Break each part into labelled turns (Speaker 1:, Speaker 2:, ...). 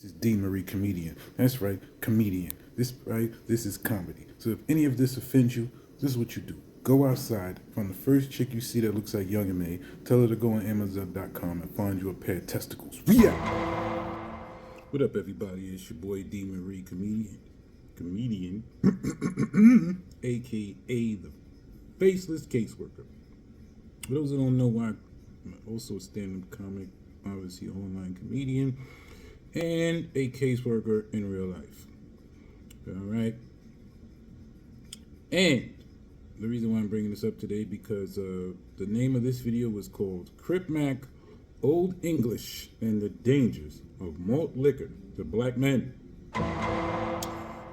Speaker 1: This is D. Marie Comedian. That's right, comedian. This is comedy. So if any of this offends you, this is what you do. Go outside, find the first chick you see that looks like Young and May, tell her to go on Amazon.com and find you a pair of testicles. We out! What up, everybody? It's your boy D. Marie Comedian, aka the faceless caseworker. For those who don't know, I'm also a stand-up comic, obviously online comedian, and a caseworker in real life. All right. And the reason why I'm bringing this up today because the name of this video was called Crip Mac Old English and the Dangers of Malt Liquor to Black Men. All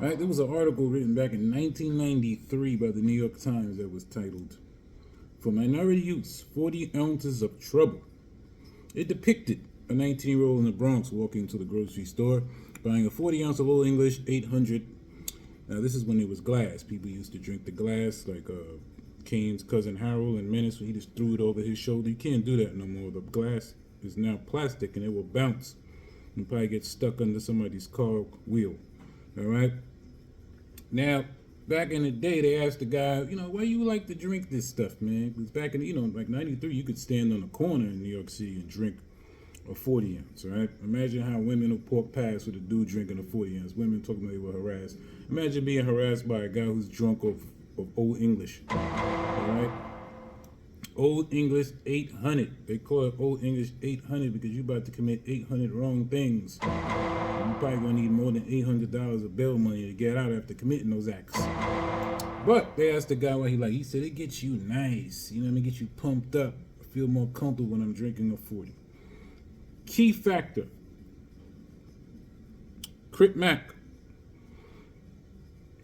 Speaker 1: right, there was an article written back in 1993 by the New York Times that was titled, "For Minority Use, 40 Ounces of Trouble." It depicted a 19-year-old in the Bronx walking to the grocery store, buying a 40 ounce of Old English 800. Now, this is when it was glass. People used to drink the glass, like Kane's cousin Harold and Menace, when he just threw it over his shoulder. You can't do that no more. The glass is now plastic, and it will bounce and probably get stuck under somebody's car wheel. All right? Now, back in the day, they asked the guy, why you like to drink this stuff, man? Because back in, like 93, you could stand on a corner in New York City and drink a 40 ounce, all right? Imagine how women will walk past with a dude drinking a 40 ounce. Women talking about they were harassed. Imagine being harassed by a guy who's drunk of Old English, all right? Old English 800. They call it Old English 800 because you're about to commit 800 wrong things. You're probably going to need more than $800 of bail money to get out after committing those acts. But they asked the guy what he liked. He said, it gets you nice. It gets you pumped up. I feel more comfortable when I'm drinking a 40. Key factor. Crip Mac.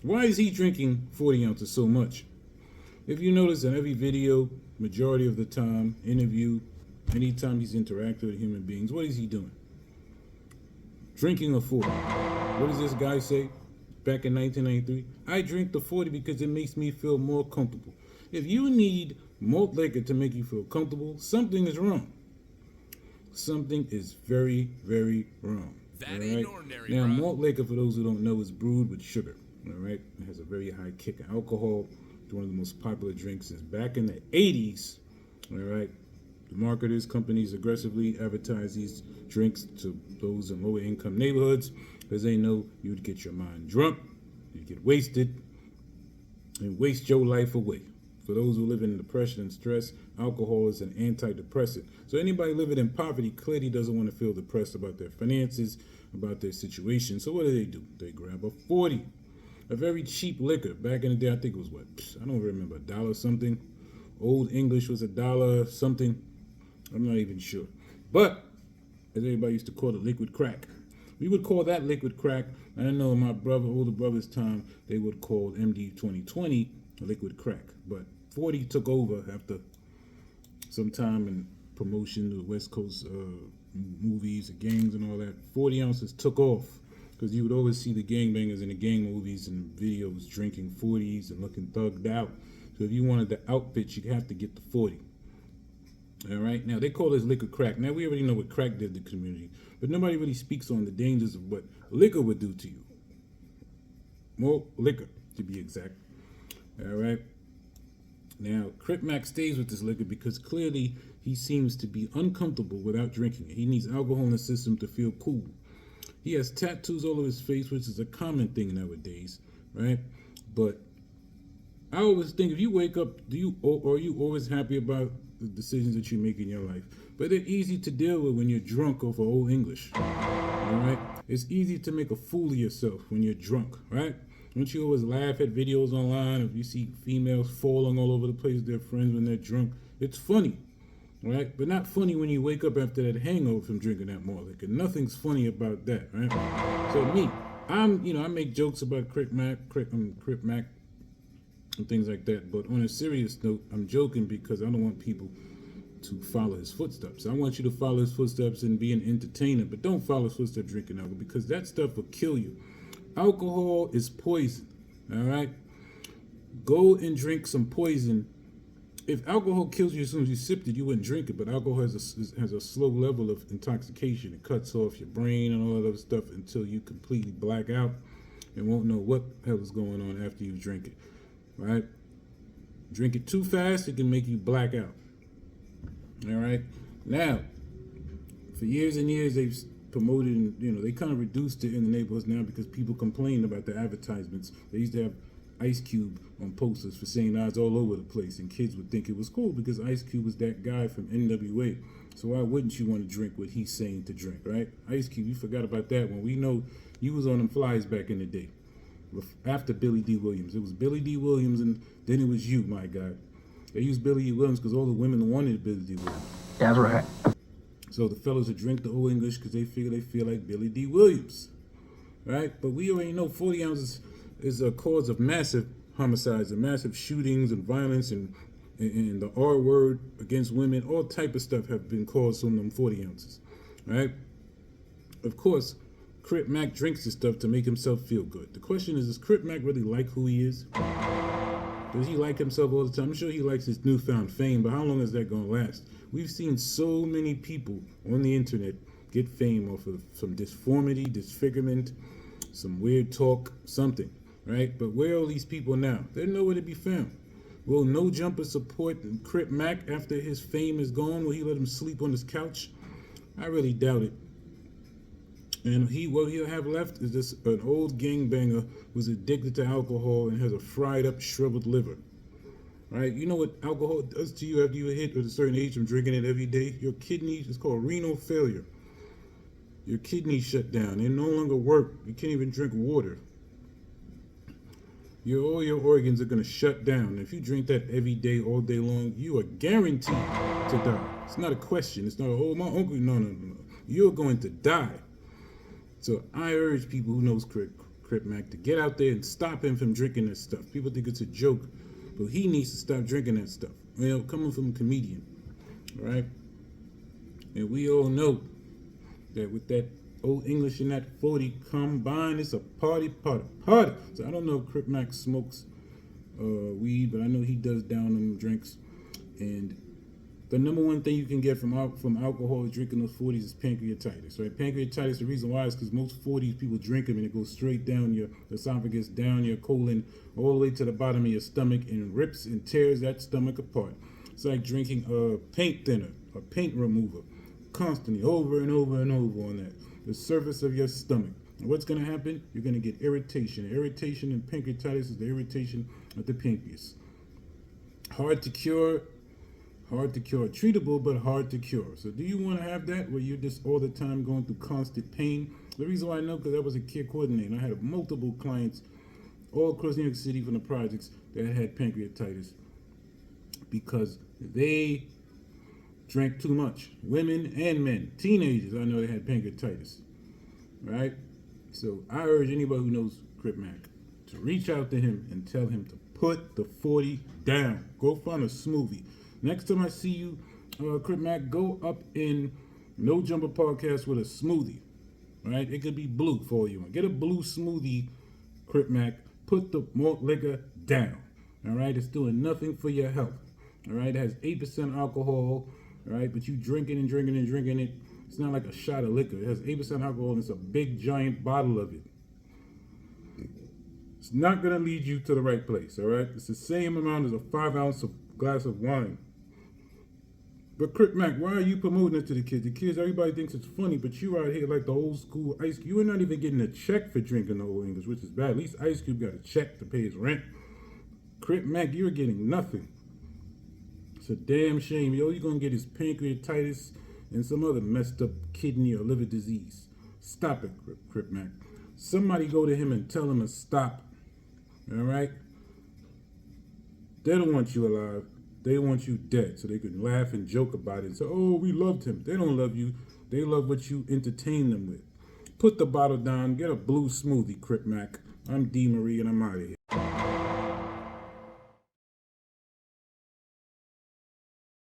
Speaker 1: Why is he drinking 40 ounces so much? If you notice in every video, majority of the time, interview, anytime he's interacting with human beings, what is he doing? Drinking a 40. What does this guy say back in 1993? I drink the 40 because it makes me feel more comfortable. If you need malt liquor to make you feel comfortable, something is wrong. Something is very, very wrong. That ain't ordinary. Now, malt liquor, for those who don't know, is brewed with sugar. All right, it has a very high kick of alcohol. It's one of the most popular drinks since back in the 80s. All right, the marketers, companies aggressively advertise these drinks to those in lower income neighborhoods because they know you'd get your mind drunk, you'd get wasted, and waste your life away. For those who live in depression and stress, alcohol is an antidepressant. So anybody living in poverty clearly doesn't want to feel depressed about their finances, about their situation. So what do? They grab a 40. A very cheap liquor. Back in the day, I think it was I don't remember, $1 something. Old English was $1 something. I'm not even sure. But, as everybody used to call it, liquid crack. We would call that liquid crack. I know in my older brother's time, they would call MD 2020 liquid crack. But 40 took over after some time in promotion to the West Coast movies, the gangs and all that. 40 ounces took off because you would always see the gangbangers in the gang movies and videos drinking 40s and looking thugged out. So if you wanted the outfit, you have to get the 40. All right. Now, they call this liquid crack. Now, we already know what crack did to the community, but nobody really speaks on the dangers of what liquor would do to you. More liquor, to be exact. All right. Now, Crip Mac stays with this liquor because clearly he seems to be uncomfortable without drinking it. He needs alcohol in the system to feel cool. He has tattoos all over his face, which is a common thing nowadays, right? But I always think if you wake up, are you always happy about the decisions that you make in your life? But they're easy to deal with when you're drunk off of Old English, all right? It's easy to make a fool of yourself when you're drunk, right? Don't you always laugh at videos online if you see females falling all over the place with their friends when they're drunk? It's funny, right? But not funny when you wake up after that hangover from drinking that malt liquor. Nothing's funny about that, right? So me, I make jokes about Crip Mac, and things like that. But on a serious note, I'm joking because I don't want people to follow his footsteps. I want you to follow his footsteps and be an entertainer, but don't follow his footsteps drinking alcohol because that stuff will kill you. Alcohol is poison, all right? Go and drink some poison If alcohol kills you as soon as you sipped it, you wouldn't drink it. But alcohol has a slow level of intoxication. It cuts off your brain and all that other stuff until you completely black out and won't know what hell is going on after you drink it. Right? Drink it too fast, it can make you black out. All right. Now, for years and years, they've promoted, and they kind of reduced it in the neighborhoods now because people complained about the advertisements. They used to have Ice Cube on posters for saying odds all over the place, and kids would think it was cool because Ice Cube was that guy from NWA. So why wouldn't you want to drink what he's saying to drink, right? Ice Cube, you forgot about that one. We know you was on them flyers back in the day. After Billy D. Williams. It was Billy D. Williams, and then it was you, my guy. They used Billy D. Williams because all the women wanted Billy D. Williams.
Speaker 2: That's right.
Speaker 1: So the fellas would drink the Old English because they feel like Billy D. Williams, right? But we already know 40 ounces is a cause of massive homicides and massive shootings and violence and the R word against women. All type of stuff have been caused from them 40 ounces, right? Of course, Crip Mac drinks this stuff to make himself feel good. The question is, does Crip Mac really like who he is? Does he like himself all the time? I'm sure he likes his newfound fame, but how long is that going to last? We've seen so many people on the internet get fame off of some disformity, disfigurement, some weird talk, something, right? But where are all these people now? They're nowhere to be found. Will No Jumper support Crip Mac after his fame is gone? Will he let him sleep on his couch? I really doubt it. And what he'll have left is just an old gangbanger who's addicted to alcohol and has a fried up, shriveled liver. Right? You know what alcohol does to you after you hit at a certain age from drinking it every day? Your kidneys, it's called renal failure. Your kidneys shut down. They no longer work. You can't even drink water. All your organs are going to shut down. If you drink that every day, all day long, you are guaranteed to die. It's not a question. It's not, my uncle. No. You're going to die. So I urge people who knows Crip Mac to get out there and stop him from drinking that stuff. People think it's a joke, but he needs to stop drinking that stuff. Coming from a comedian, right? And we all know that with that Old English and that 40 combined, it's a party. So I don't know if Crip Mac smokes weed, but I know he does down them drinks. And the number one thing you can get from alcohol drinking those 40s is pancreatitis, right? Pancreatitis, the reason why is because most 40s people drink them and it goes straight down your esophagus, down your colon, all the way to the bottom of your stomach and rips and tears that stomach apart. It's like drinking a paint thinner, a paint remover, constantly over and over and over on the surface of your stomach. And what's going to happen? You're going to get irritation. Irritation and pancreatitis is the irritation of the pancreas. Hard to cure. Treatable, but hard to cure. So do you want to have that where you're just all the time going through constant pain? The reason why I know, because I was a care coordinator. I had multiple clients all across New York City from the projects that had pancreatitis because they drank too much. Women and men, teenagers, I know they had pancreatitis, right? So I urge anybody who knows Crip Mac to reach out to him and tell him to put the 40 down. Go find a smoothie. Next time I see you, Crip Mac, go up in No Jumper Podcast with a smoothie, right? It could be blue for you. Get a blue smoothie, Crip Mac. Put the malt liquor down, all right? It's doing nothing for your health, all right? It has 8% alcohol, all right? But you drinking it. It's not like a shot of liquor. It has 8% alcohol and it's a big, giant bottle of it. It's not going to lead you to the right place, all right? It's the same amount as a 5-ounce glass of wine. But Crip Mac, why are you promoting it to the kids? The kids, everybody thinks it's funny, but you out here like the old school Ice Cube. You are not even getting a check for drinking the Old English, which is bad. At least Ice Cube got a check to pay his rent. Crip Mac, you're getting nothing. It's a damn shame. You're going to get his pancreatitis and some other messed up kidney or liver disease. Stop it, Crip Mac. Somebody go to him and tell him to stop. All right? They don't want you alive. They want you dead so they can laugh and joke about it and say, oh, we loved him. They don't love you. They love what you entertain them with. Put the bottle down. Get a blue smoothie, Crip Mac. I'm D. Marie, and I'm out of here.